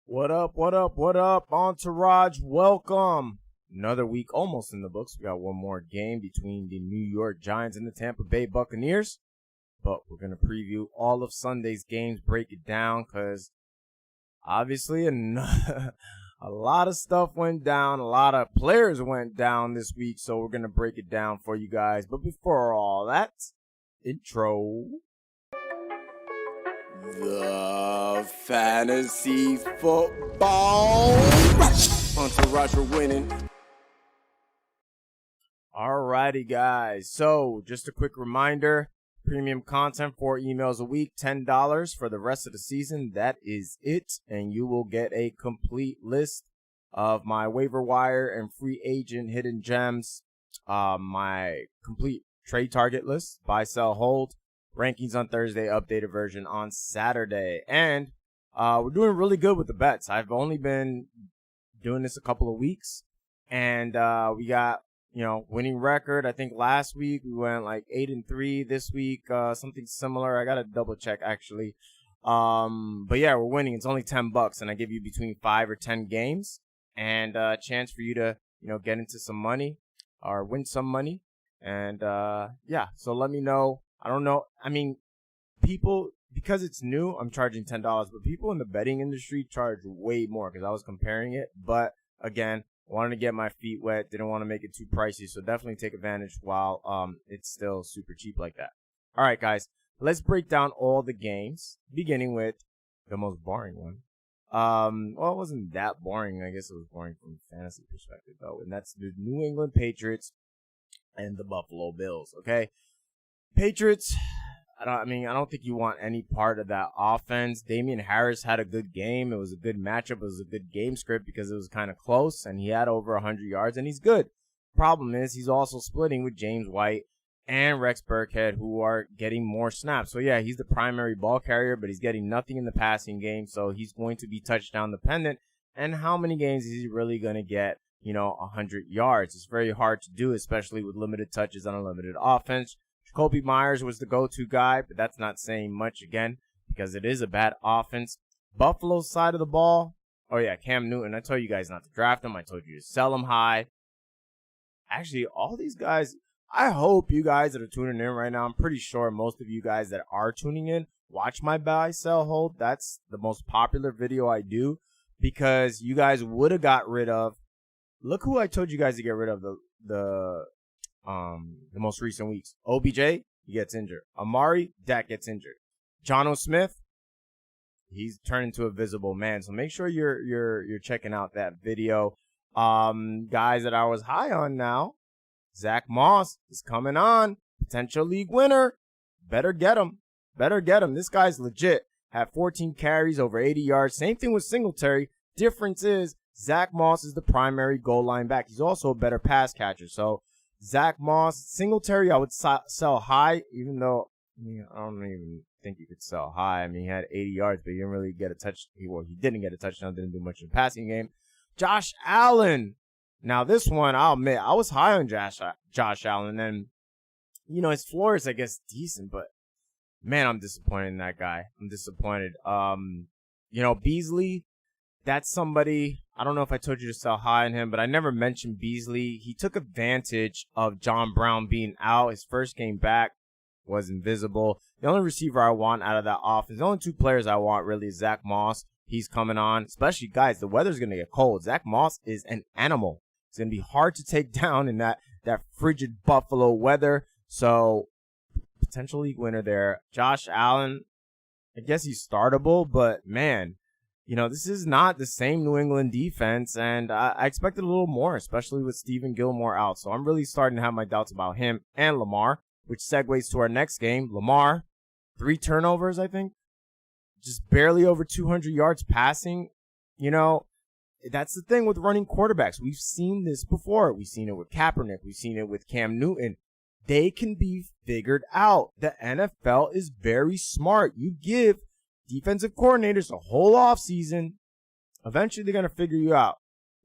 What up, what up, what up, Entourage? Welcome. Another week almost in the books. We got one more game between the New York Giants and the Tampa Bay Buccaneers. But we're going to preview all of Sunday's games, break it down, because obviously a lot of stuff went down. A lot of players went down this week, so we're going to break it down for you guys. But before all that, intro. The fantasy football Entourage for winning. Alrighty, guys. So, just a quick reminder. Premium content, 4 emails a week, $10 for the rest of the season. That is it. And you will get a complete list of my waiver wire and free agent hidden gems. My complete trade target list, buy, sell, hold. Rankings on Thursday, updated version on Saturday. And we're doing really good with the bets. I've only been doing this a couple of weeks. And we got, winning record. I think last week we went like 8-3. This week, something similar. I got to double check actually. But yeah, we're winning. It's only $10 and I give you between 5 or 10 games and a chance for you to, get into some money or win some money. And yeah, so let me know. I don't know. I mean, people, because it's new, I'm charging $10, but people in the betting industry charge way more because I was comparing it. But again, wanted to get my feet wet, didn't want to make it too pricey, so definitely take advantage while it's still super cheap like that. All right, guys, let's break down all the games, beginning with the most boring one. Well, it wasn't that boring. I guess it was boring from a fantasy perspective, though, and that's the New England Patriots and the Buffalo Bills, okay? Patriots, I don't think you want any part of that offense. Damian Harris had a good game. It was a good matchup. It was a good game script because it was kind of close, and he had over 100 yards, and he's good. Problem is, he's also splitting with James White and Rex Burkhead, who are getting more snaps. So, yeah, he's the primary ball carrier, but he's getting nothing in the passing game, so he's going to be touchdown dependent. And how many games is he really going to get, 100 yards? It's very hard to do, especially with limited touches on a limited offense. Jacoby Myers was the go-to guy, but that's not saying much again because it is a bad offense. Buffalo's side of the ball, oh yeah, Cam Newton. I told you guys not to draft him. I told you to sell him high. Actually, all these guys, I hope you guys that are tuning in right now, I'm pretty sure most of you guys that are tuning in watch my buy, sell, hold. That's the most popular video I do because you guys would have got rid of, look who I told you guys to get rid of the most recent weeks. OBJ, he gets injured. Amari, Dak gets injured. Jonnu Smith, he's turned into a visible man. So make sure you're checking out that video. Guys that I was high on now, Zack Moss is coming on. Potential league winner. Better get him. This guy's legit. Had 14 carries, over 80 yards. Same thing with Singletary. Difference is Zack Moss is the primary goal line back. He's also a better pass catcher. So Zack Moss, Singletary, I would sell high, even though I don't even think you could sell high. He had 80 yards, but he didn't really get a touch. He didn't get a touchdown, didn't do much in the passing game. Josh Allen. Now, this one, I'll admit, I was high on Josh Allen, and, his floor is, I guess, decent, but, man, I'm disappointed in that guy. I'm disappointed. Beasley, that's somebody, I don't know if I told you to sell high on him, but I never mentioned Beasley. He took advantage of John Brown being out. His first game back was invisible. The only receiver I want out of that offense, the only 2 players I want really is Zack Moss. He's coming on, especially, guys, the weather's going to get cold. Zack Moss is an animal. It's going to be hard to take down in that frigid Buffalo weather. So, potential league winner there. Josh Allen, I guess he's startable, but, man, this is not the same New England defense, and I expected a little more, especially with Stephen Gilmore out. So I'm really starting to have my doubts about him and Lamar, which segues to our next game. Lamar, 3 turnovers, I think. Just barely over 200 yards passing. That's the thing with running quarterbacks. We've seen this before. We've seen it with Kaepernick. We've seen it with Cam Newton. They can be figured out. The NFL is very smart. You give defensive coordinators a whole offseason, eventually they're going to figure you out,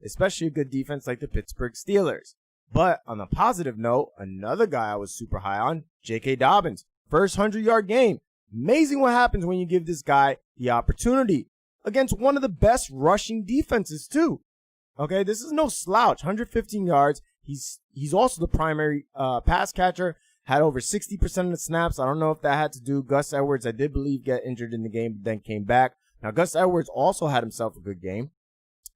especially a good defense like the Pittsburgh Steelers. But on a positive note, another guy I was super high on, J.K. Dobbins, first 100-yard game. Amazing what happens when you give this guy the opportunity. against one of the best rushing defenses too. Okay, this is no slouch. 115 yards. He's also the primary pass catcher. Had over 60% of the snaps. I don't know if that had to do. Gus Edwards, I did believe, get injured in the game, but then came back. Now, Gus Edwards also had himself a good game.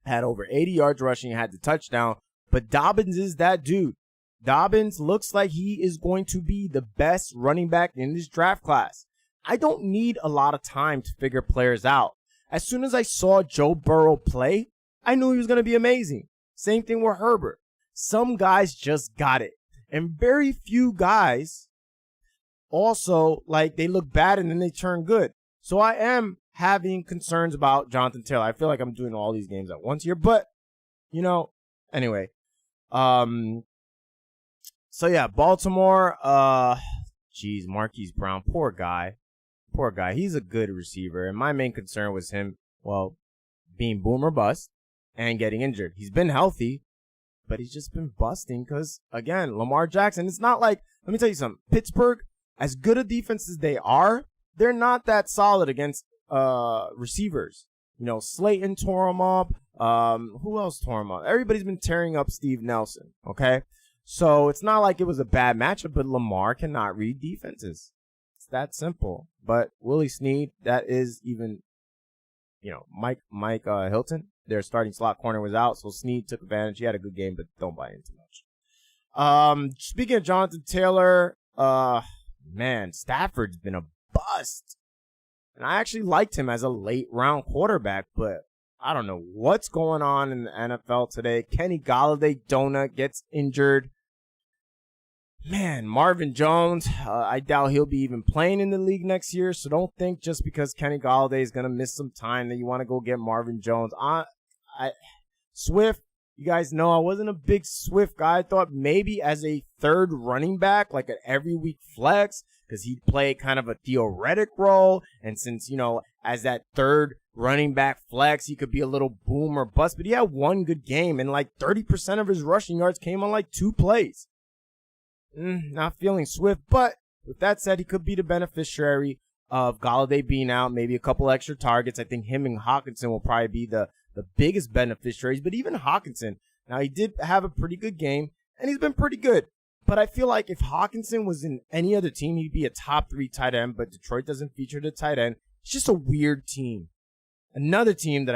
Had over 80 yards rushing, had the touchdown. But Dobbins is that dude. Dobbins looks like he is going to be the best running back in this draft class. I don't need a lot of time to figure players out. As soon as I saw Joe Burrow play, I knew he was going to be amazing. Same thing with Herbert. Some guys just got it. And very few guys also, like, they look bad and then they turn good. So I am having concerns about Jonathan Taylor. I feel like I'm doing all these games at once here, but, you know, anyway. So yeah, Baltimore, Marquis Brown, poor guy. He's a good receiver, and my main concern was him, well, being boom or bust and getting injured. He's been healthy, but he's just been busting because, again, Lamar Jackson, it's not like, let me tell you something, Pittsburgh, as good a defense as they are, they're not that solid against receivers. You know, Slayton tore him up. Who else tore him up? Everybody's been tearing up Steve Nelson, okay? So it's not like it was a bad matchup, but Lamar cannot read defenses. It's that simple. But Willie Snead, that is even, you know, Mike Hilton, their starting slot corner, was out, so Snead took advantage. He had a good game, but don't buy into much. Speaking of Jonathan Taylor, man, Stafford's been a bust. And I actually liked him as a late round quarterback, but I don't know what's going on in the NFL today. Kenny Golladay donut gets injured. Man, Marvin Jones, I doubt he'll be even playing in the league next year, so don't think just because Kenny Golladay is going to miss some time that you want to go get Marvin Jones. Swift, you guys know I wasn't a big Swift guy. I thought maybe as a third running back, like an every week flex, because he'd play kind of a theoretic role, and since, you know, as that third running back flex, he could be a little boom or bust, but he had one good game, and like 30% of his rushing yards came on like 2 plays. Not feeling Swift, but with that said, he could be the beneficiary of Golladay being out, maybe a couple extra targets. I think him and Hawkinson will probably be the biggest beneficiaries, but even Hawkinson, now he did have a pretty good game, and he's been pretty good, but I feel like if Hawkinson was in any other team, he'd be a top 3 tight end, but Detroit doesn't feature the tight end. It's just a weird team. Another team that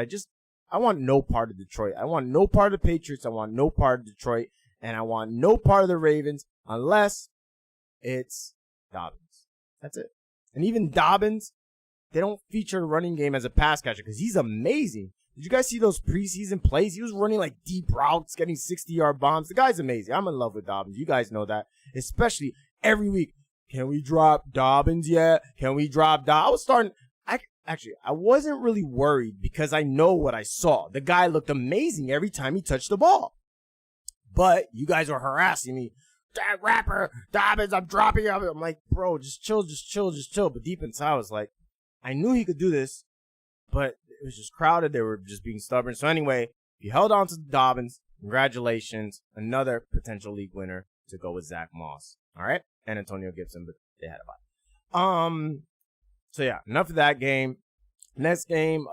I want no part of Detroit. I want no part of the Patriots. I want no part of Detroit, and I want no part of the Ravens, unless it's Dobbins. That's it. And even Dobbins, they don't feature a running game as a pass catcher because he's amazing. Did you guys see those preseason plays? He was running like deep routes, getting 60-yard bombs. The guy's amazing. I'm in love with Dobbins. You guys know that. Especially every week. Can we drop Dobbins yet? Can we drop Dobbins? I wasn't really worried because I know what I saw. The guy looked amazing every time he touched the ball. But you guys are harassing me. That rapper, Dobbins, I'm dropping you. I'm like, bro, just chill. But deep inside, I was like, I knew he could do this, but it was just crowded. They were just being stubborn. So anyway, you held on to Dobbins. Congratulations. Another potential league winner to go with Zack Moss. All right? And Antonio Gibson, but they had a bye. So yeah, enough of that game. Next game,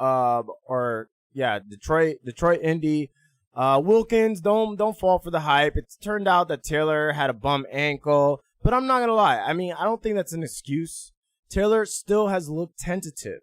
Detroit Indy. Wilkins, don't fall for the hype. It's turned out that Taylor had a bum ankle, but I'm not gonna lie. I mean, I don't think that's an excuse. Taylor still has looked tentative.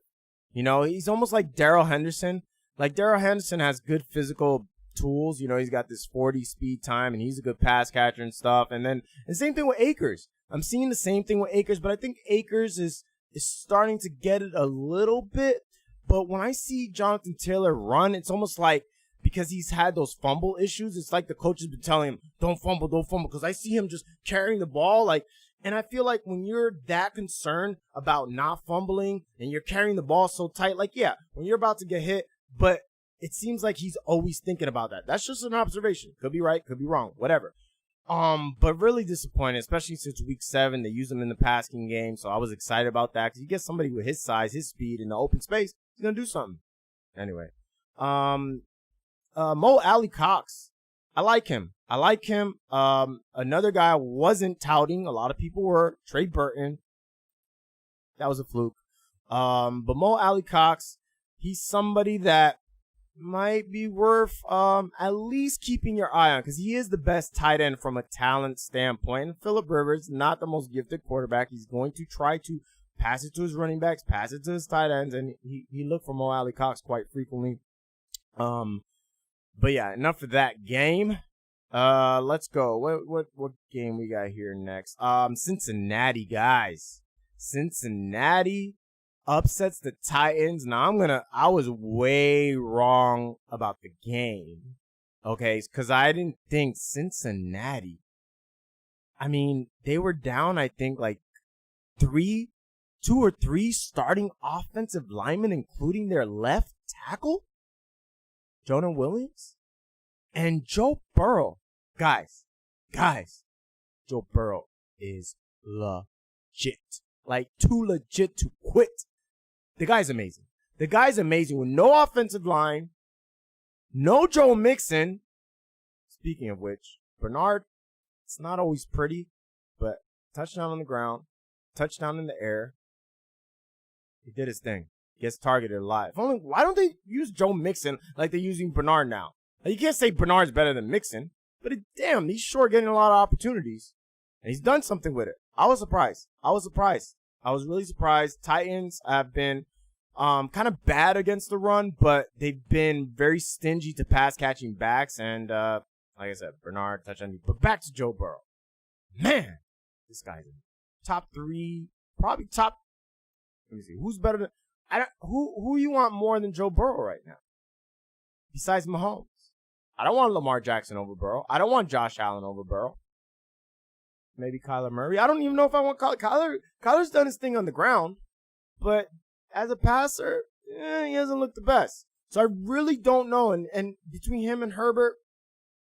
You know, he's almost like Darrell Henderson. Like, Darrell Henderson has good physical tools. You know, he's got this 40 speed time, and he's a good pass catcher and stuff. And then the same thing with Akers. I'm seeing the same thing with Akers, but I think Akers is starting to get it a little bit. But when I see Jonathan Taylor run, it's almost like, because he's had those fumble issues, it's like the coach has been telling him, don't fumble, because I see him just carrying the ball, like, and I feel like when you're that concerned about not fumbling and you're carrying the ball so tight, like, yeah, when you're about to get hit, but it seems like he's always thinking about that. That's just an observation. Could be right, could be wrong, whatever. But really disappointed, especially since week 7. They use him in the passing game, so I was excited about that because you get somebody with his size, his speed in the open space, he's gonna do something. Anyway, Mo Alley Cox, I like him. Another guy I wasn't touting. A lot of people were. Trey Burton. That was a fluke. But Mo Alley Cox, he's somebody that might be worth at least keeping your eye on, because he is the best tight end from a talent standpoint. And Phillip Rivers, not the most gifted quarterback. He's going to try to pass it to his running backs, pass it to his tight ends, and he looked for Mo Alley Cox quite frequently. But yeah, enough of that game. Let's go. What game we got here next? Cincinnati, guys. Cincinnati upsets the Titans. Now I was way wrong about the game. Okay, because I didn't think Cincinnati. I mean, they were down, I think, like 2 or 3 starting offensive linemen, including their left tackle, Jonah Williams, and Joe Burrow. Guys, Joe Burrow is legit. Like, too legit to quit. The guy's amazing. With no offensive line, no Joe Mixon. Speaking of which, Bernard, it's not always pretty, but touchdown on the ground, touchdown in the air. He did his thing. Gets targeted live. Why don't they use Joe Mixon like they're using Bernard now? Like, you can't say Bernard's better than Mixon, but damn, he's sure getting a lot of opportunities. And he's done something with it. I was surprised. I was really surprised. Titans have been kind of bad against the run, but they've been very stingy to pass catching backs. And like I said, Bernard touched on you. But back to Joe Burrow. Man, this guy's in top 3, probably top. Let me see. Who's better than who you want more than Joe Burrow right now? Besides Mahomes. I don't want Lamar Jackson over Burrow. I don't want Josh Allen over Burrow. Maybe Kyler Murray. I don't even know if I want Kyler. Kyler's done his thing on the ground, but as a passer, he hasn't looked the best. So I really don't know. And between him and Herbert,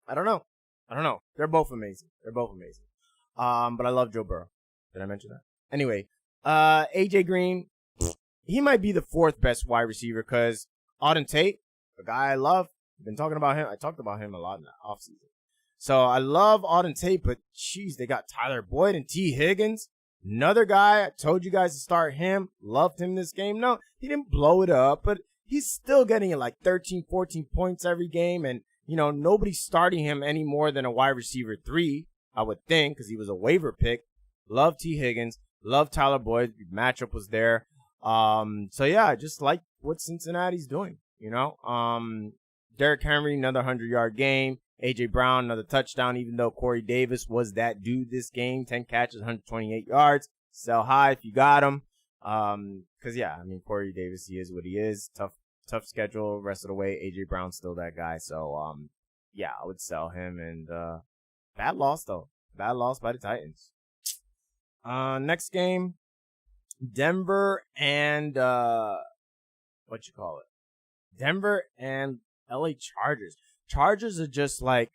I don't know. They're both amazing. But I love Joe Burrow. Did I mention that? Anyway, AJ Green, he might be the 4th best wide receiver because Auden Tate, the guy I love, I've been talking about him. I talked about him a lot in the offseason. So I love Auden Tate, but geez, they got Tyler Boyd and T. Higgins. Another guy, I told you guys to start him. Loved him this game. No, he didn't blow it up, but he's still getting like 13, 14 points every game. And, nobody's starting him any more than a wide receiver 3, I would think, because he was a waiver pick. Love T. Higgins. Love Tyler Boyd. The matchup was there. So yeah, I just like what Cincinnati's doing, Derrick Henry, another 100-yard game. A.J. Brown, another touchdown, even though Corey Davis was that dude this game. 10 catches, 128 yards. Sell high if you got him. Because, Corey Davis, he is what he is. Tough schedule rest of the way. A.J. Brown's still that guy. So, I would sell him. And bad loss, though. Bad loss by the Titans. Next game, Denver and, Denver and L.A. Chargers. Chargers are just like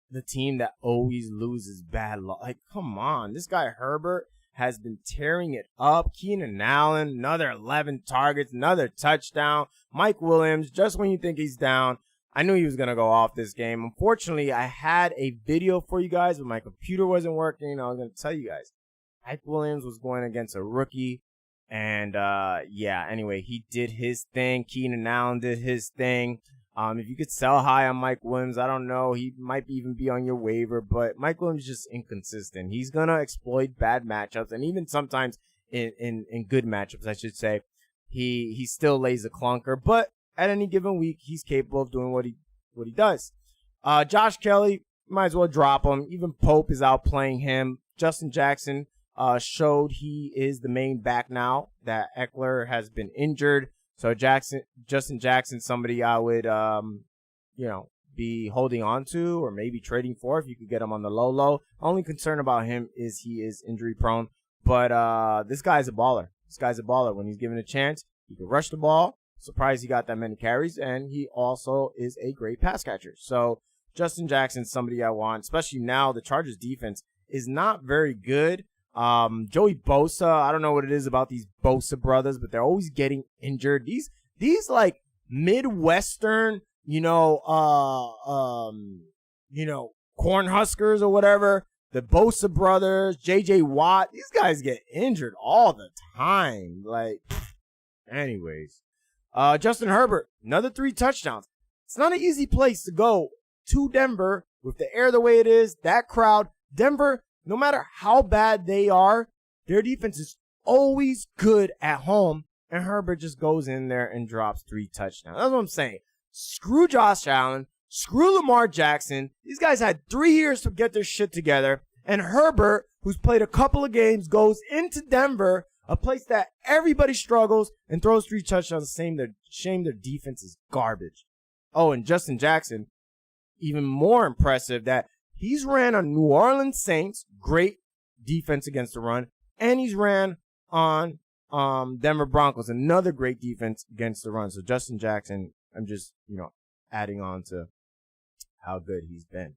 the team that always loses bad luck. Like, come on. This guy Herbert has been tearing it up. Keenan Allen, another 11 targets, another touchdown. Mike Williams, just when you think he's down, I knew he was going to go off this game. Unfortunately, I had a video for you guys, but my computer wasn't working. I was going to tell you guys. Mike Williams was going against a rookie. And, anyway, he did his thing. Keenan Allen did his thing. If you could sell high on Mike Williams, I don't know. He might even be on your waiver, but Mike Williams is just inconsistent. He's going to exploit bad matchups, and even sometimes in good matchups, I should say, he still lays a clunker. But at any given week, he's capable of doing what he does. Josh Kelly, might as well drop him. Even Pope is outplaying him. Justin Jackson showed he is the main back now that Eckler has been injured. So Justin Jackson, somebody I would, be holding on to or maybe trading for if you could get him on the low. Only concern about him is he is injury prone. But this guy's a baller. When he's given a chance, he can rush the ball. Surprised he got that many carries, and he also is a great pass catcher. So Justin Jackson's somebody I want, especially now the Chargers defense is not very good. Joey Bosa, I don't know what it is about these Bosa brothers, but they're always getting injured. These like Midwestern, Cornhuskers or whatever, the Bosa brothers, J.J. Watt, these guys get injured all the time. Like, anyways, Justin Herbert, another 3 touchdowns. It's not an easy place to go to Denver with the air the way it is, that crowd. Denver, no matter how bad they are, their defense is always good at home, and Herbert just goes in there and drops 3 touchdowns. That's what I'm saying. Screw Josh Allen. Screw Lamar Jackson. These guys had 3 years to get their shit together, and Herbert, who's played a couple of games, goes into Denver, a place that everybody struggles, and throws 3 touchdowns. Shame their defense is garbage. Oh, and Justin Jackson, even more impressive that he's ran on New Orleans Saints, great defense against the run, and he's ran on Denver Broncos, another great defense against the run. So Justin Jackson, I'm just, adding on to how good he's been.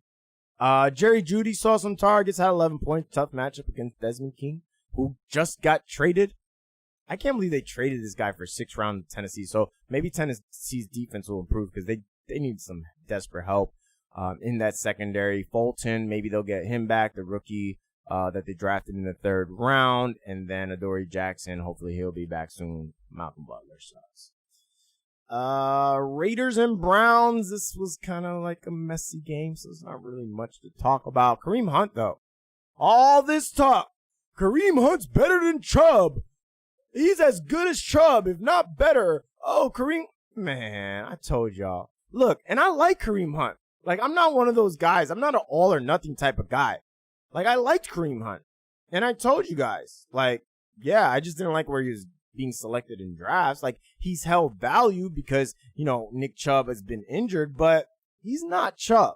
Jerry Jeudy saw some targets, had 11 points, tough matchup against Desmond King, who just got traded. I can't believe they traded this guy for 6th round in Tennessee. So maybe Tennessee's defense will improve because they need some desperate help in that secondary. Fulton, maybe they'll get him back, the rookie that they drafted in the 3rd round. And then Adoree Jackson, hopefully he'll be back soon. Malcolm Butler sucks. Raiders and Browns, this was kind of like a messy game, so there's not really much to talk about. Kareem Hunt, though. All this talk. Kareem Hunt's better than Chubb. He's as good as Chubb, if not better. Oh, Kareem. Man, I told y'all. Look, and I like Kareem Hunt. Like, I'm not one of those guys. I'm not an all or nothing type of guy. Like, I liked Kareem Hunt. And I told you guys. Like, yeah, I just didn't like where he was being selected in drafts. Like, he's held value because, Nick Chubb has been injured, but he's not Chubb.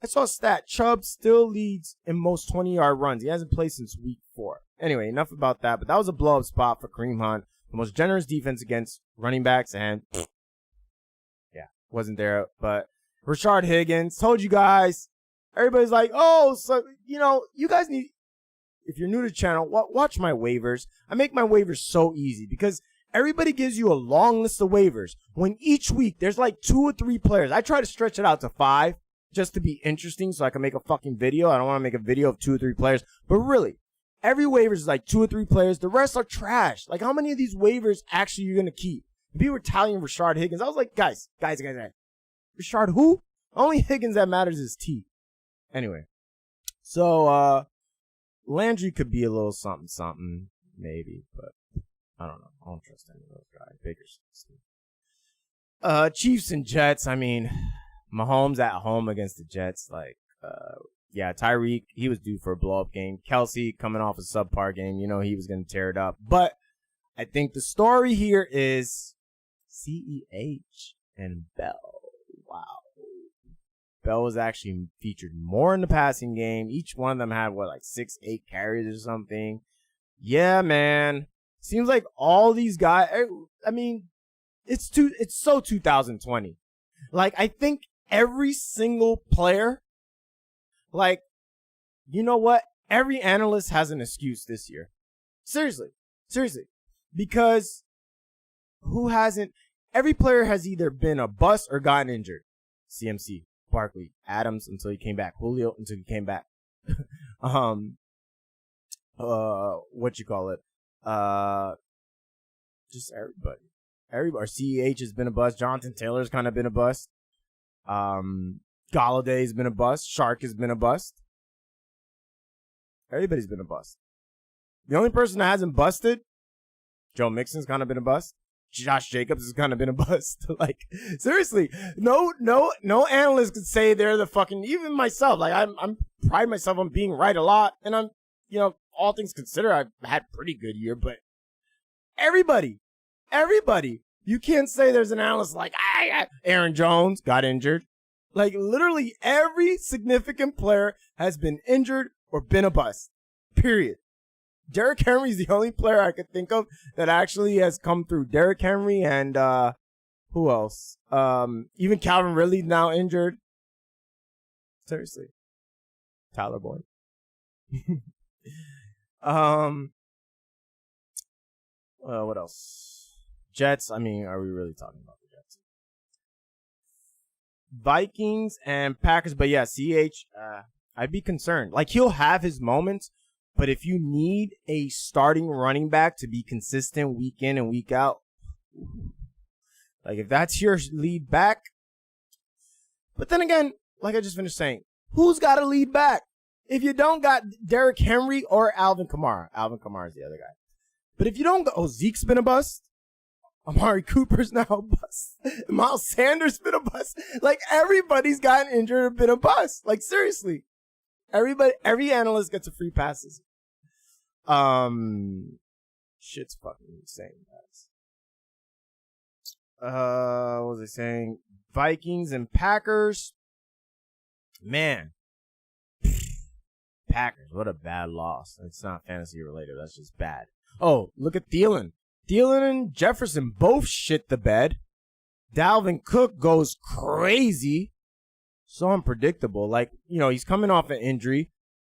I saw a stat. Chubb still leads in most 20-yard runs. He hasn't played since week 4. Anyway, enough about that, but that was a blow-up spot for Kareem Hunt. The most generous defense against running backs, and wasn't there. But Rashard Higgins, told you guys. Everybody's like, oh, so, you guys need, if you're new to the channel, watch my waivers. I make my waivers so easy because everybody gives you a long list of waivers when each week there's like 2 or 3 players. I try to stretch it out to 5 just to be interesting so I can make a fucking video. I don't want to make a video of 2 or 3 players, but really, every waiver is like 2 or 3 players. The rest are trash. Like, how many of these waivers actually you're going to keep? People were tallying Rashard Higgins. I was like, guys. Rashard who? Only Higgins that matters is T. Anyway. So, Landry could be a little something, maybe, but I don't know. I don't trust any of those guys. Baker's Chiefs and Jets. I mean, Mahomes at home against the Jets. Like, yeah, Tyreek, he was due for a blow-up game. Kelsey coming off a subpar game. He was going to tear it up. But I think the story here is CEH and Bell. Wow. Bell was actually featured more in the passing game. Each one of them had, 6, 8 carries or something. Yeah, man. Seems like all these guys, I mean, it's so 2020. Like, I think every single player, like, you know what? Every analyst has an excuse this year. Seriously. Because who hasn't? Every player has either been a bust or gotten injured. CMC, Barkley, Adams until he came back, Julio until he came back. Just everybody. CEH has been a bust. Jonathan Taylor's kind of been a bust. Galladay's been a bust. Shark has been a bust. Everybody's been a bust. The only person that hasn't busted, Joe Mixon's kind of been a bust. Josh Jacobs has kind of been a bust. Like, seriously, no analyst could say they're the fucking, even myself. Like, I'm pride myself on being right a lot. And I'm, all things considered, I've had a pretty good year, but everybody, you can't say there's an analyst like, Aaron Jones got injured. Like, literally every significant player has been injured or been a bust. Period. Derrick Henry's the only player I could think of that actually has come through. Derrick Henry and, who else? Even Calvin Ridley's now injured. Seriously. Tyler Boyd. What else? Jets. I mean, are we really talking about the Jets? Vikings and Packers. But yeah, CH, I'd be concerned. Like, he'll have his moments. But if you need a starting running back to be consistent week in and week out, Like, if that's your lead back. But then again, like I just finished saying, who's got a lead back? If you don't got Derrick Henry or Alvin Kamara. Alvin Kamara is the other guy. But if you don't go, Zeke's been a bust. Amari Cooper's now a bust. Miles Sanders been a bust. Like, everybody's gotten injured or been a bust. Like, seriously. Every analyst gets a free passes. Shit's fucking insane, guys. What was I saying? Vikings and Packers. Man. Packers, what a bad loss. It's not fantasy related. That's just bad. Oh, look at Thielen. Thielen and Jefferson both shit the bed. Dalvin Cook goes crazy. So unpredictable. Like, you know, he's coming off an injury.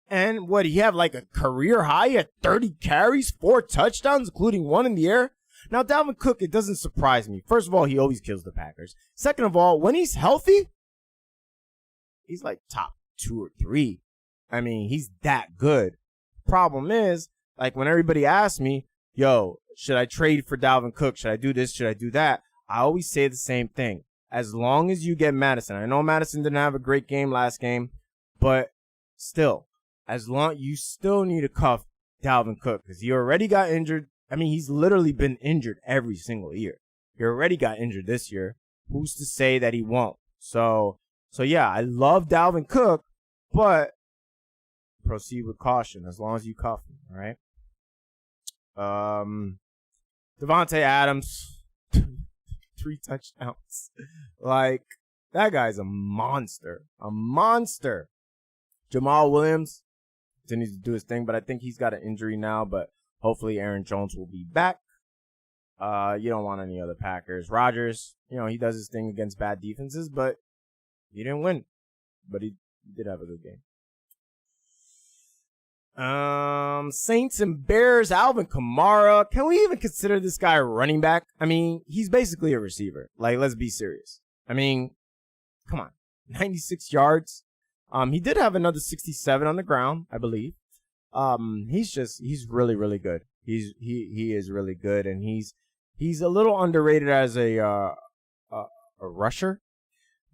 And what, he have like a career high at 30 carries, 4 touchdowns, including 1 in the air? Now, Dalvin Cook, it doesn't surprise me. First of all, he always kills the Packers. Second of all, when he's healthy, he's like top 2 or 3. I mean, he's that good. Problem is, like, when everybody asks me, yo, should I trade for Dalvin Cook? Should I do this? Should I do that? I always say the same thing. As long as you get Madison. I know Madison didn't have a great game last game, but still, as long, you still need to cuff Dalvin Cook because he already got injured. I mean, he's literally been injured every single year. He already got injured this year. Who's to say that he won't? So yeah, I love Dalvin Cook, but proceed with caution as long as you cuff him, all right? Devonta Adams, 3 touchdowns. Like, that guy's a monster. A monster. Jamal Williams continues to do his thing, but I think he's got an injury now, but hopefully Aaron Jones will be back. You don't want any other Packers. Rodgers, you know, he does his thing against bad defenses, but he didn't win. But he did have a good game. Saints and Bears, Alvin Kamara. Can we even consider this guy a running back? I mean, he's basically a receiver. Like, let's be serious. I mean, come on. 96 yards. He did have another 67 on the ground, I believe. He's really, really good. He is really good, and he's a little underrated as a rusher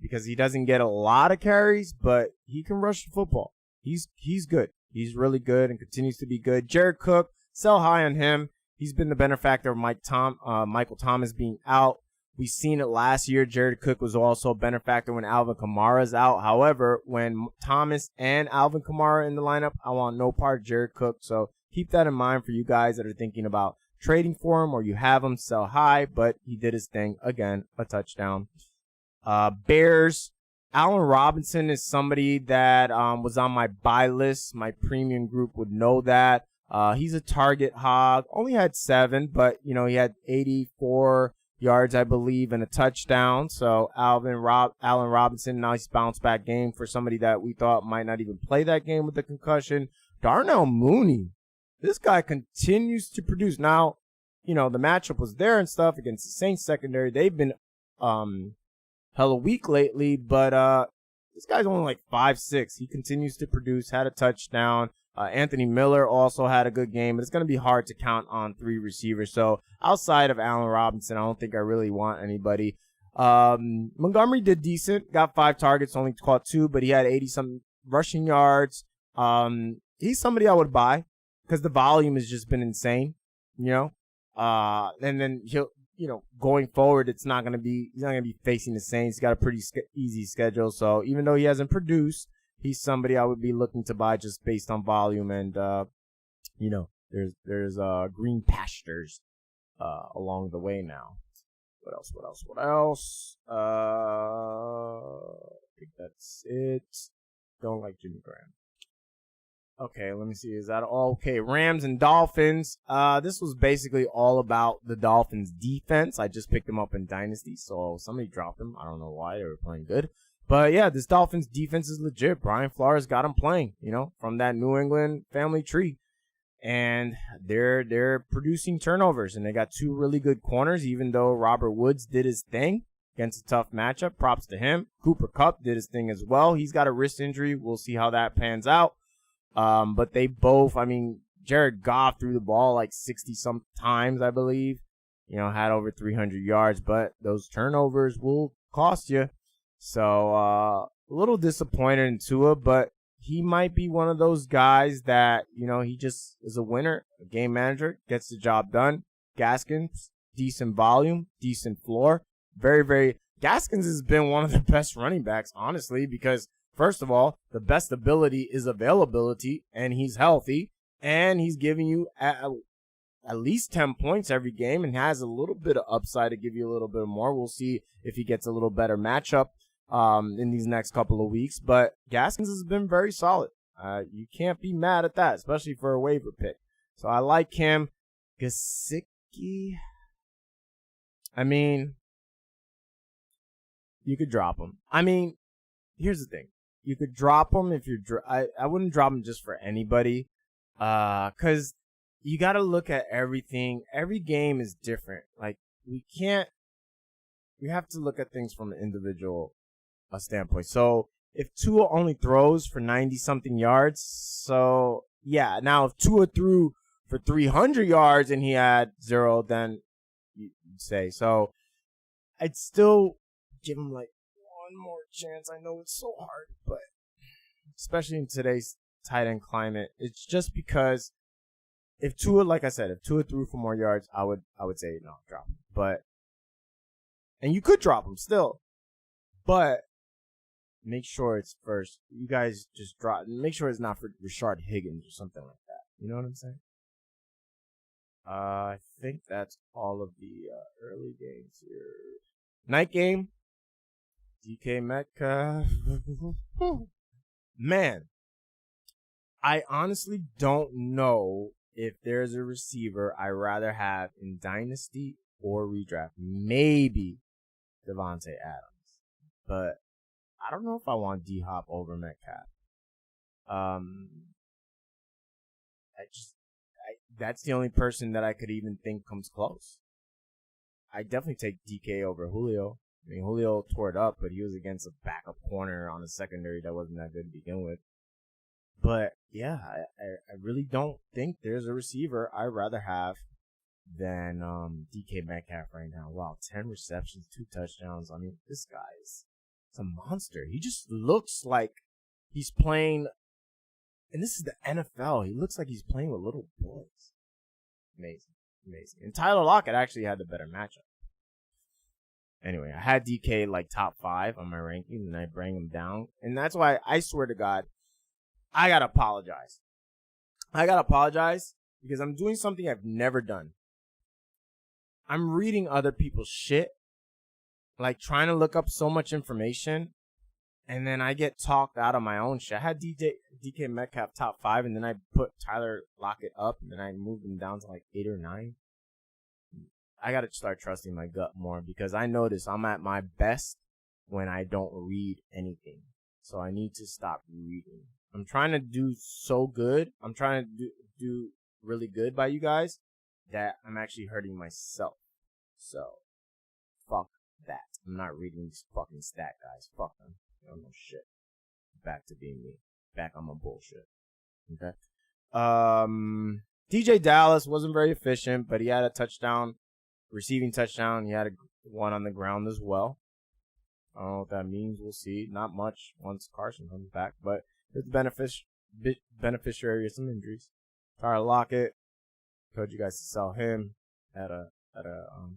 because he doesn't get a lot of carries, but he can rush the football. He's good. He's really good and continues to be good. Jared Cook, sell high on him. He's been the benefactor of Michael Thomas being out. We've seen it last year. Jared Cook was also a benefactor when Alvin Kamara's out. However, when Thomas and Alvin Kamara in the lineup, I want no part of Jared Cook. So keep that in mind for you guys that are thinking about trading for him or you have him, sell high. But he did his thing. Again, a touchdown. Bears. Allen Robinson is somebody that was on my buy list. My premium group would know that. He's a target hog. Only had 7, but, you know, he had 84 yards, I believe, and a touchdown. So Allen Robinson, nice bounce back game for somebody that we thought might not even play that game with the concussion. Darnell Mooney. This guy continues to produce. Now, you know, the matchup was there and stuff against the Saints secondary. They've been hella weak lately, but this guy's only like 5'6". He continues to produce, had a touchdown. Anthony Miller also had a good game, but it's going to be hard to count on 3 receivers. So outside of Allen Robinson, I don't think I really want anybody. Montgomery did decent, got 5 targets, only caught 2, but he had 80-something rushing yards. He's somebody I would buy because the volume has just been insane, you know. And then he'll, you know, going forward, he's not going to be facing the Saints. He's got a pretty easy schedule. So even though he hasn't produced, he's somebody I would be looking to buy just based on volume. And, you know, there's green pastures, along the way now. What else? I think that's it. Don't like Jimmy Graham. Okay, let me see. Is that all? Okay, Rams and Dolphins. This was basically all about the Dolphins' defense. I just picked them up in Dynasty, so somebody dropped them. I don't know why. They were playing good. But, yeah, this Dolphins' defense is legit. Brian Flores got them playing, you know, from that New England family tree. And they're producing turnovers, and they got 2 really good corners, even though Robert Woods did his thing against a tough matchup. Props to him. Cooper Kupp did his thing as well. He's got a wrist injury. We'll see how that pans out. But they both, I mean, Jared Goff threw the ball like 60-some times, I believe. had over 300 yards, but those turnovers will cost you. So a little disappointed in Tua, but he might be one of those guys that, he just is a winner, a game manager, gets the job done. Gaskins, decent volume, decent floor. Gaskins has been one of the best running backs, honestly, because first of all, the best ability is availability, and he's healthy, and he's giving you at least 10 points every game and has a little bit of upside to give you a little bit more. We'll see if he gets a little better matchup in these next couple of weeks, but Gaskins has been very solid. You can't be mad at that, especially for a waiver pick. So I like him. Gesicki, you could drop him. Here's the thing. You could drop him if you're I wouldn't drop him just for anybody, because you got to look at everything. Every game is different. Like, we have to look at things from an individual standpoint. So if Tua only throws for 90-something yards, so yeah. Now, if Tua threw for 300 yards and he had 0, then you'd say. So I'd still give him like one more chance. I know it's so hard, but especially in today's tight end climate, it's just because if Tua, like I said, if Tua threw for more yards, I would say no, drop him. And you could drop him still, but make sure it's first. You guys just make sure it's not for Rashard Higgins or something like that. You know what I'm saying? I think that's all of the early games here. Night game, DK Metcalf. Man, I honestly don't know if there's a receiver I'd rather have in Dynasty or redraft. Maybe Devonta Adams. But I don't know if I want D-Hop over Metcalf. That's the only person that I could even think comes close. I definitely take DK over Julio. Julio tore it up, but he was against a backup corner on a secondary that wasn't that good to begin with. But, yeah, I really don't think there's a receiver I'd rather have than DK Metcalf right now. Wow, 10 receptions, 2 touchdowns. This guy is a monster. He just looks like he's playing, and this is the NFL. He looks like he's playing with little boys. Amazing. And Tyler Lockett actually had the better matchup. Anyway, I had DK like top 5 on my ranking, and I bring him down. And that's why I swear to God, I gotta apologize. Because I'm doing something I've never done. I'm reading other people's shit, like trying to look up so much information, and then I get talked out of my own shit. I had DK Metcalf top 5, and then I put Tyler Lockett up, and then I moved him down to like 8 or 9. I gotta start trusting my gut more, because I notice I'm at my best when I don't read anything. So I need to stop reading. I'm trying to do so good. I'm trying to do really good by you guys that I'm actually hurting myself. So, fuck that. I'm not reading these fucking stat guys. Fuck them. They don't know shit. Back to being me. Back on my bullshit. Okay. DJ Dallas wasn't very efficient, but he had a touchdown, receiving touchdown. He had one on the ground as well. I don't know what that means. We'll see. Not much once Carson comes back, but it's beneficiary of some injuries. Tyler Lockett, told you guys to sell him at a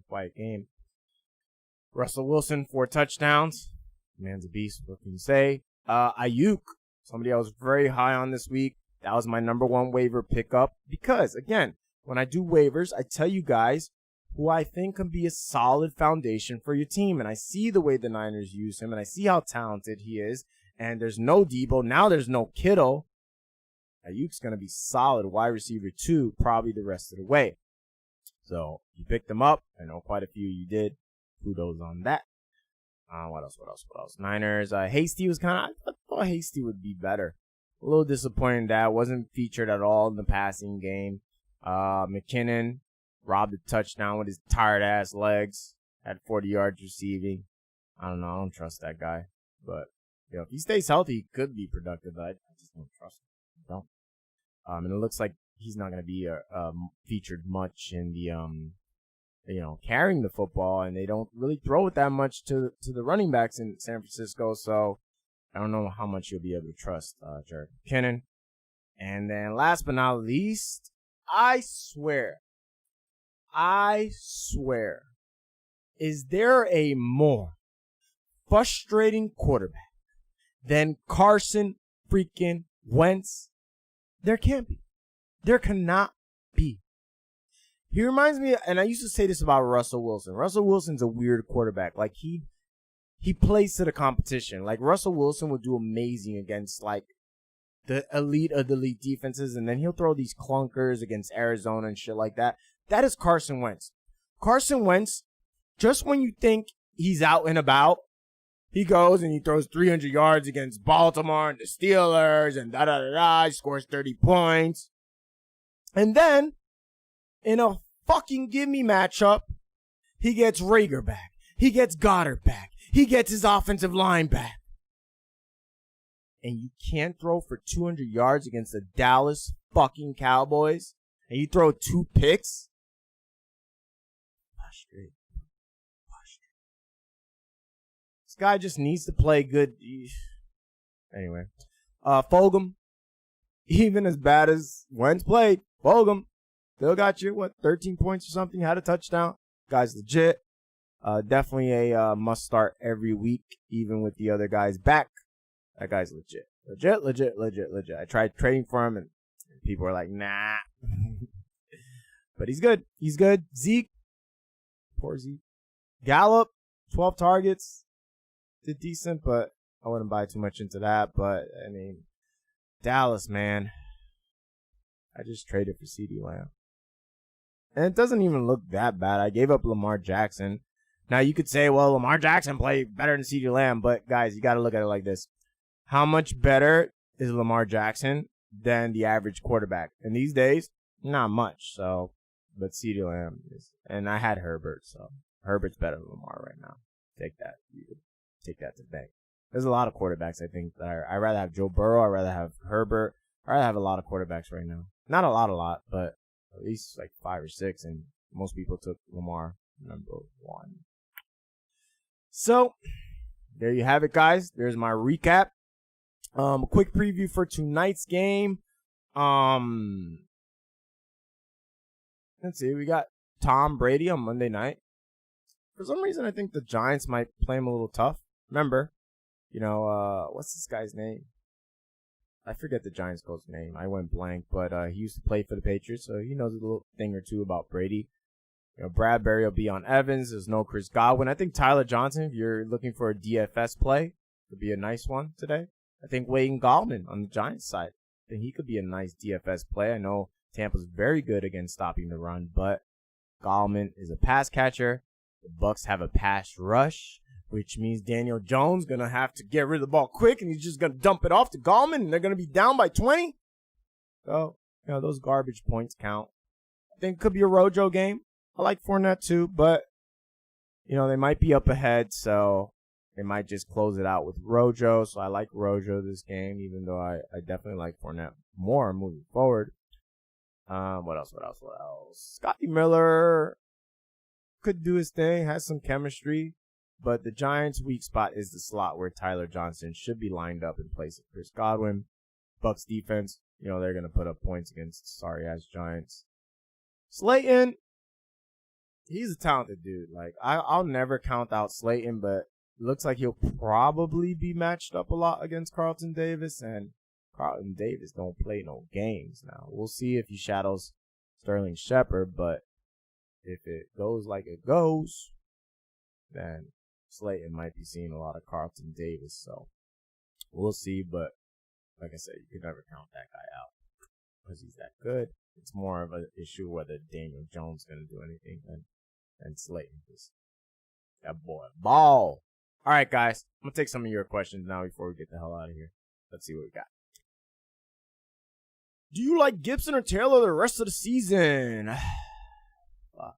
quiet game. Russell Wilson, 4 touchdowns. Man's a beast. What can you say? Ayuk, somebody I was very high on this week. That was my number 1 waiver pickup because, again, when I do waivers, I tell you guys who I think can be a solid foundation for your team. And I see the way the Niners use him, and I see how talented he is. And there's no Debo. Now there's no Kittle. Ayuk's going to be solid wide receiver 2 probably the rest of the way. So you picked him up. I know quite a few of you did. Kudos on that. What else? Niners. Hasty was I thought Hasty would be better. A little disappointing that wasn't featured at all in the passing game. McKinnon robbed a touchdown with his tired ass legs. Had 40 yards receiving. I don't know. I don't trust that guy. But if he stays healthy, he could be productive. But I just don't trust him. I don't. And it looks like he's not going to be featured much in carrying the football, and they don't really throw it that much to the running backs in San Francisco. So I don't know how much you'll be able to trust Jerick McKinnon. And then last but not least, I swear, is there a more frustrating quarterback than Carson freaking Wentz? There can't be. There cannot be. He reminds me, and I used to say this about Russell Wilson. Russell Wilson's a weird quarterback. Like, he plays to the competition. Like, Russell Wilson would do amazing against, like, the elite of the elite defenses, and then he'll throw these clunkers against Arizona and shit like that. That is Carson Wentz. Carson Wentz, just when you think he's out and about, he goes and he throws 300 yards against Baltimore and the Steelers and da-da-da-da. He scores 30 points. And then, in a fucking gimme matchup, he gets Rager back. He gets Goddard back. He gets his offensive line back. And you can't throw for 200 yards against the Dallas fucking Cowboys? And you throw 2 picks? Frustrated. This guy just needs to play good. Anyway. Fulgham. Even as bad as Wentz played, Fulgham still got you, 13 points or something, had a touchdown. Guy's legit. Definitely a must start every week, even with the other guys back. That guy's legit. Legit. I tried trading for him, and people were like, nah. But he's good. Zeke. Poor Zeke. Gallup, 12 targets. Did decent, but I wouldn't buy too much into that. But, I mean, Dallas, man. I just traded for CeeDee Lamb. And it doesn't even look that bad. I gave up Lamar Jackson. Now, you could say, well, Lamar Jackson played better than CeeDee Lamb. But, guys, you got to look at it like this. How much better is Lamar Jackson than the average quarterback? And these days, not much. So, but CeeDee Lamb is. And I had Herbert, so Herbert's better than Lamar right now. Take that. You could take that to the bank. There's a lot of quarterbacks, I think, that I'd rather have Joe Burrow. I'd rather have Herbert. I'd rather have a lot of quarterbacks right now. Not a lot, but at least like 5 or 6. And most people took Lamar number 1. So, there you have it, guys. There's my recap. A quick preview for tonight's game. Let's see. We got Tom Brady on Monday night. For some reason, I think the Giants might play him a little tough. Remember, what's this guy's name? I forget the Giants coach's name. I went blank, but he used to play for the Patriots, so he knows a little thing or two about Brady. Bradbury will be on Evans. There's no Chris Godwin. I think Tyler Johnson, if you're looking for a DFS play, could be a nice one today. I think Wayne Gallman on the Giants side. I think he could be a nice DFS play. I know Tampa's very good against stopping the run, but Gallman is a pass catcher. The Bucs have a pass rush, which means Daniel Jones going to have to get rid of the ball quick, and he's just going to dump it off to Gallman, and they're going to be down by 20. So, those garbage points count. I think it could be a Rojo game. I like Fournette too, but, they might be up ahead, so they might just close it out with Rojo. So I like Rojo this game, even though I definitely like Fournette more moving forward. What else? Scotty Miller could do his thing, has some chemistry, but the Giants' weak spot is the slot where Tyler Johnson should be lined up in place of Chris Godwin. Bucs defense, they're going to put up points against sorry-ass Giants. Slayton, he's a talented dude. Like, I'll never count out Slayton, but it looks like he'll probably be matched up a lot against Carlton Davis, and Carlton Davis don't play no games now. We'll see if he shadows Sterling Shepard, but if it goes like it goes, then Slayton might be seeing a lot of Carlton Davis, so we'll see, but like I said, you can never count that guy out because he's that good. It's more of an issue whether Daniel Jones is going to do anything than Slayton. That boy, ball. All right, guys, I'm going to take some of your questions now before we get the hell out of here. Let's see what we got. Do you like Gibson or Taylor the rest of the season? Fuck.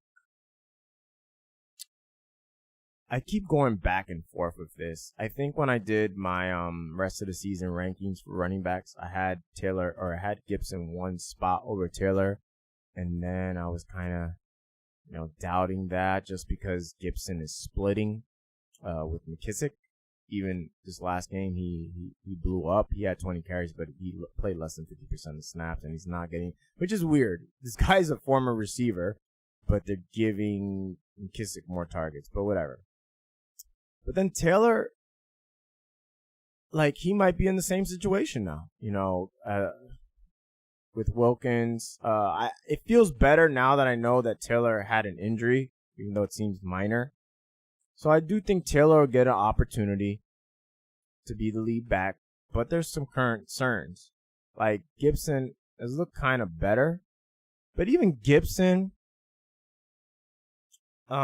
I keep going back and forth with this. I think when I did my rest of the season rankings for running backs, I had Gibson one spot over Taylor, and then I was kind of doubting that just because Gibson is splitting with McKissick. Even this last game, he blew up. He had 20 carries, but he played less than 50% of snaps, and he's not getting, which is weird. This guy's a former receiver, but they're giving McKissick more targets, but whatever. But then Taylor, he might be in the same situation now, with Wilkins. It feels better now that I know that Taylor had an injury, even though it seems minor. So I do think Taylor will get an opportunity to be the lead back, but there's some concerns. Gibson has looked kind of better, but even Gibson, he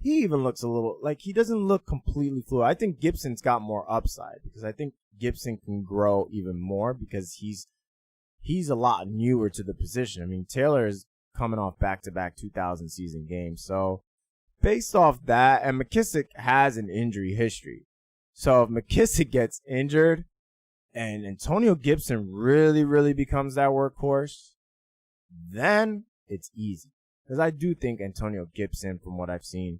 even looks a little he doesn't look completely fluid. I think Gibson's got more upside because I think Gibson can grow even more because he's a lot newer to the position. I mean, Taylor is coming off back-to-back 2000 season games. So based off that, and McKissick has an injury history. So if McKissick gets injured and Antonio Gibson really, really becomes that workhorse, then it's easy. Because I do think Antonio Gibson, from what I've seen,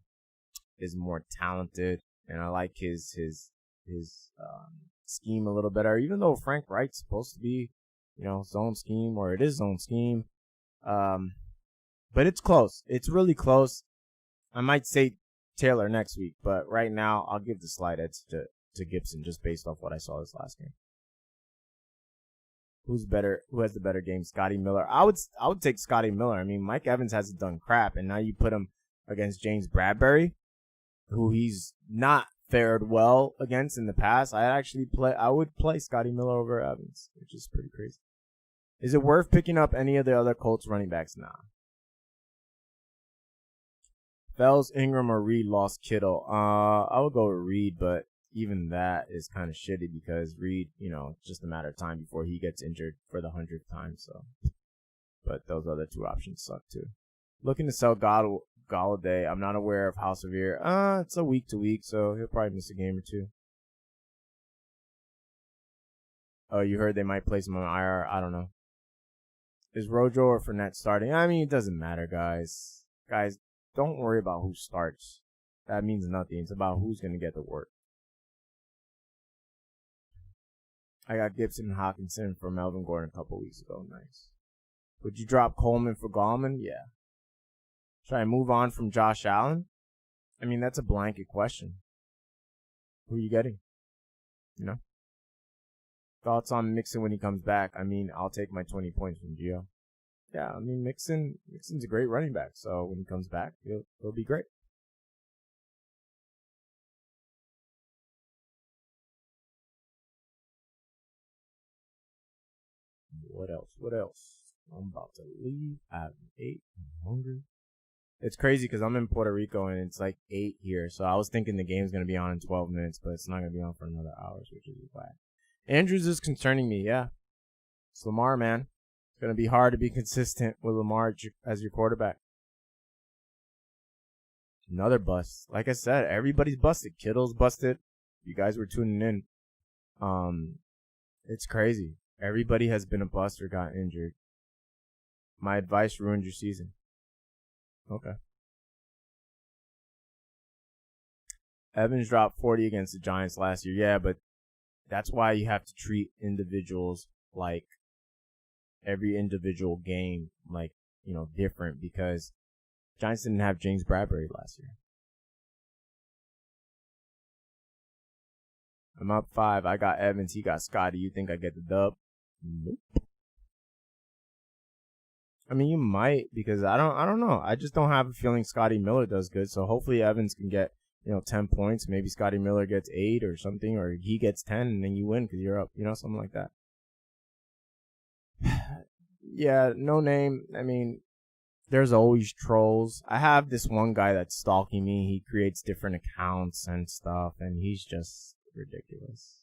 is more talented, and I like his scheme a little better. Even though Frank Wright's supposed to be, zone scheme, or it is zone scheme, but it's close. It's really close. I might say Taylor next week, but right now I'll give the slight edge to Gibson just based off what I saw this last game. Who's better? Who has the better game? Scotty Miller. I would take Scotty Miller. I mean, Mike Evans hasn't done crap, and now you put him against James Bradbury, who he's not fared well against in the past. I would play Scotty Miller over Evans, which is pretty crazy. Is it worth picking up any of the other Colts running backs now? Fells, Ingram, or Reed lost Kittle. I would go with Reed, but even that is kind of shitty because Reed, it's just a matter of time before he gets injured for the 100th time. So, but those other two options suck too. Looking to sell Galladay. I'm not aware of how severe. It's a week to week, so he'll probably miss a game or two. Oh, you heard they might place him on IR? I don't know. Is Rojo or Fournette starting? I mean, it doesn't matter, guys. Guys, don't worry about who starts. That means nothing. It's about who's going to get the work. I got Gibson and Hawkinson for Melvin Gordon a couple weeks ago. Nice. Would you drop Coleman for Gallman? Yeah. Should I move on from Josh Allen? I mean, that's a blanket question. Who are you getting? Thoughts on Mixon when he comes back? I mean, I'll take my 20 points from Gio. Yeah, I mean, Mixon's a great running back, so when he comes back, he'll be great. What else? I'm about to leave. I have 8. I'm hungry. It's crazy because I'm in Puerto Rico and it's 8 here, so I was thinking the game's going to be on in 12 minutes, but it's not going to be on for another hour, which is whack. Andrews is concerning me, yeah. It's Lamar, man. It's going to be hard to be consistent with Lamar as your quarterback. Another bust. Like I said, everybody's busted. Kittle's busted. You guys were tuning in. It's crazy. Everybody has been a bust or got injured. My advice ruined your season. Okay. Evans dropped 40 against the Giants last year. Yeah, but that's why you have to treat individuals like every individual game different because Giants didn't have James Bradbury last year. I'm up 5. I got Evans. He got Scotty. You think I get the dub? Nope. I mean, you might because I don't know. I just don't have a feeling Scotty Miller does good. So hopefully Evans can get 10 points. Maybe Scotty Miller gets 8 or something, or he gets 10 and then you win because you're up. Something like that. Yeah, no name. I mean, there's always trolls. I have this one guy that's stalking me. He creates different accounts and stuff, and he's just ridiculous.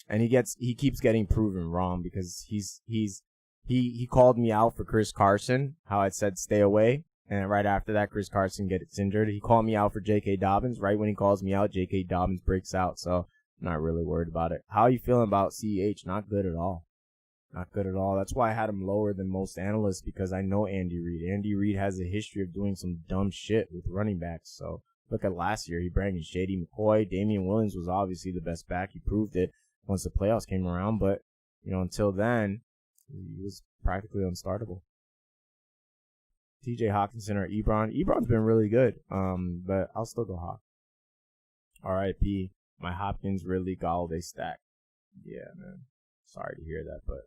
And he keeps getting proven wrong because he called me out for Chris Carson, how I said stay away, and right after that Chris Carson gets injured. He called me out for J.K. Dobbins. Right when he calls me out, J.K. Dobbins breaks out, so I'm not really worried about it. How are you feeling about CEH? Not good at all. Not good at all. That's why I had him lower than most analysts, because I know Andy Reid. Andy Reid has a history of doing some dumb shit with running backs. So look at last year. He brought in Shady McCoy. Damian Williams was obviously the best back. He proved it once the playoffs came around. But, until then, he was practically unstartable. TJ Hawkinson or Ebron. Ebron's been really good. But I'll still go Hawk. R.I.P. My Hopkins, Ridley, Galladay stack. Yeah, man. Sorry to hear that, but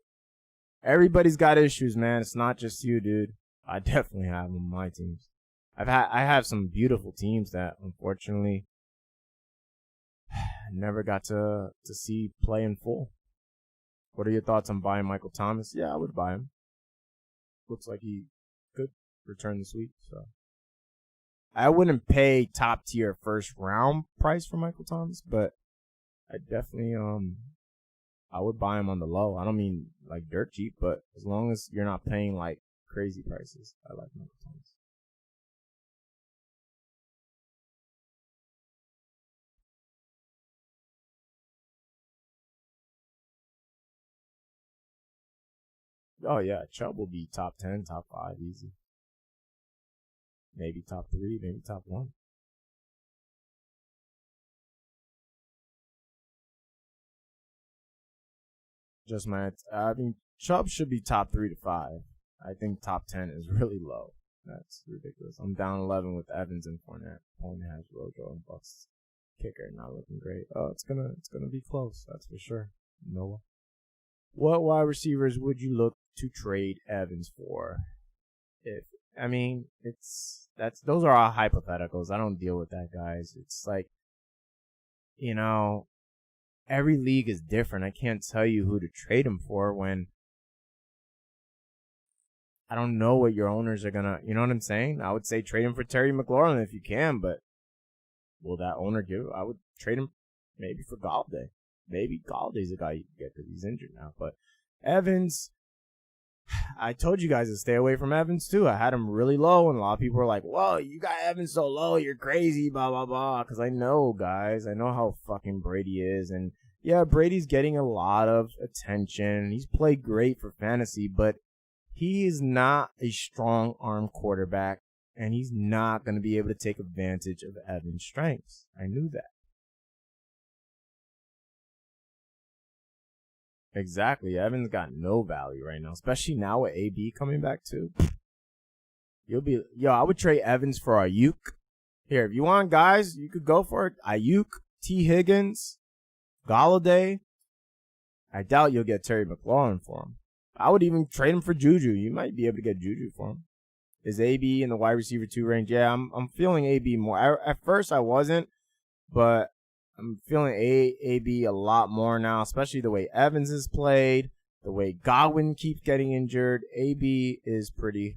everybody's got issues, man. It's not just you, dude. I definitely have them on my teams. I have some beautiful teams that, unfortunately, never got to see play in full. What are your thoughts on buying Michael Thomas? Yeah, I would buy him. Looks like he could return this week, so I wouldn't pay top tier first round price for Michael Thomas, but I definitely I would buy him on the low. I don't mean like dirt cheap, but as long as you're not paying like crazy prices, I like Michael Thomas. Oh yeah, Chubb will be top 10, top 5, easy. Maybe top 3, maybe top 1. Chubb should be top 3 to 5. I think top 10 is really low. That's ridiculous. I'm down 11 with Evans and Fournette. Fournette has Rojo and Bucks. Kicker not looking great. Oh, it's gonna be close. That's for sure. Noah. What wide receivers would you look to trade Evans for? Those are all hypotheticals. I don't deal with that, guys. It's like, every league is different. I can't tell you who to trade him for when I don't know what your owners are gonna. You know what I'm saying? I would say trade him for Terry McLaurin if you can, but will that owner give? I would trade him maybe for Galladay. Maybe Galladay's a guy you can get because he's injured now. But Evans, I told you guys to stay away from Evans too. I had him really low, and a lot of people were like, "Whoa, you got Evans so low, you're crazy, blah blah blah." Because I know, guys, I know how fucking Brady is, and yeah, Brady's getting a lot of attention. He's played great for fantasy, but he is not a strong arm quarterback, and he's not going to be able to take advantage of Evans' strengths. I knew that. Exactly. Evans got no value right now, especially now with AB coming back too. I would trade Evans for Ayuk. Here, if you want guys, you could go for it. Ayuk, T. Higgins, Galladay. I doubt you'll get Terry McLaurin for him. I would even trade him for Juju. You might be able to get Juju for him. Is AB in the wide receiver 2 range? Yeah, I'm feeling AB more. At first I wasn't, but I'm feeling AB a lot more now, especially the way Evans is played, the way Godwin keeps getting injured. AB is pretty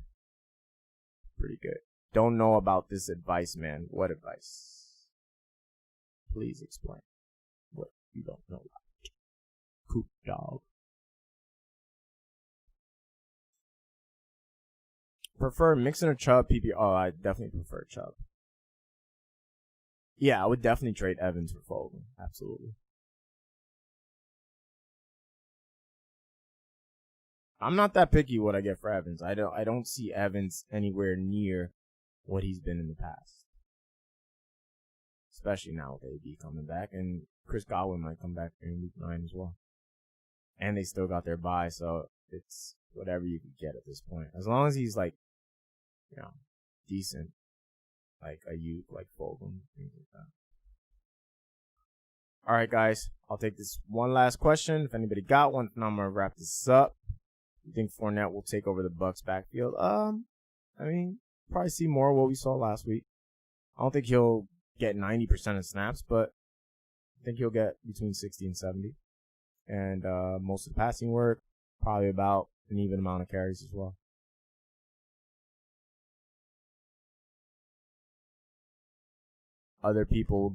good. Don't know about this advice, man. What advice? Please explain what you don't know about. Coop dog. Prefer Mixon or Chubb? PPR? Oh, I definitely prefer Chubb. Yeah, I would definitely trade Evans for Foden. Absolutely. I'm not that picky what I get for Evans. I don't see Evans anywhere near what he's been in the past. Especially now with AB coming back, and Chris Godwin might come back in week 9 as well. And they still got their bye, so it's whatever you can get at this point. As long as he's decent, like Ayuk, like Fulgham, things like that. All right, guys, I'll take this one last question. If anybody got one, if not, I'm gonna wrap this up. You think Fournette will take over the Bucs backfield? Probably see more of what we saw last week. I don't think he'll get 90% of snaps, but I think he'll get between 60 and 70. And most of the passing work, probably about an even amount of carries as well. Other people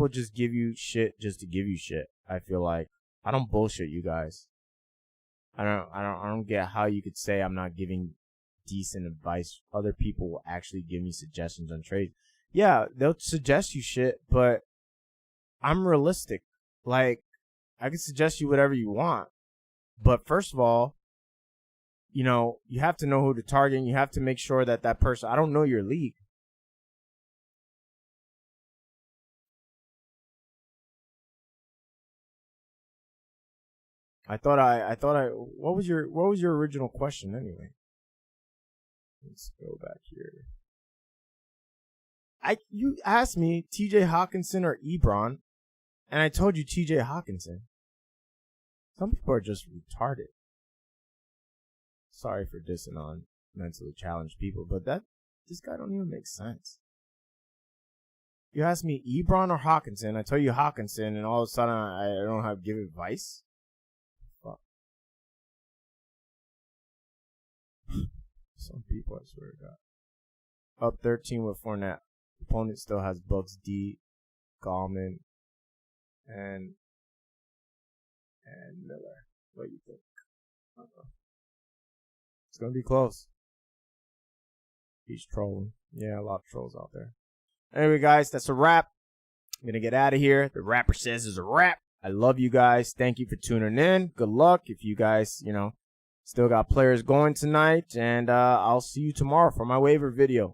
just give you shit just to give you shit. I feel like I don't bullshit you guys. I don't get how you could say I'm not giving decent advice. Other people will actually give me suggestions on trades. Yeah, they'll suggest you shit, but I'm realistic. Like, I can suggest you whatever you want, But first of all, you know, you have to know who to target. And you have to make sure that that person, I don't know your league. What was your original question anyway? Let's go back here. You asked me TJ Hawkinson or Ebron, and I told you TJ Hawkinson. Some people are just retarded. Sorry for dissing on mentally challenged people, but this guy don't even make sense. You asked me Ebron or Hawkinson, I tell you Hawkinson, and all of a sudden I don't have to give advice. Fuck. Some people, I swear to God. Up 13 with Fournette. Opponent still has Bucks D, Gallman, and Miller. What do you think? I don't know. It's gonna be close. He's trolling. Yeah, a lot of trolls out there. Anyway, guys, that's a wrap. I'm gonna get out of here. The rapper says it's a wrap. I love you guys. Thank you for tuning in. Good luck if you guys, still got players going tonight. And I'll see you tomorrow for my waiver video.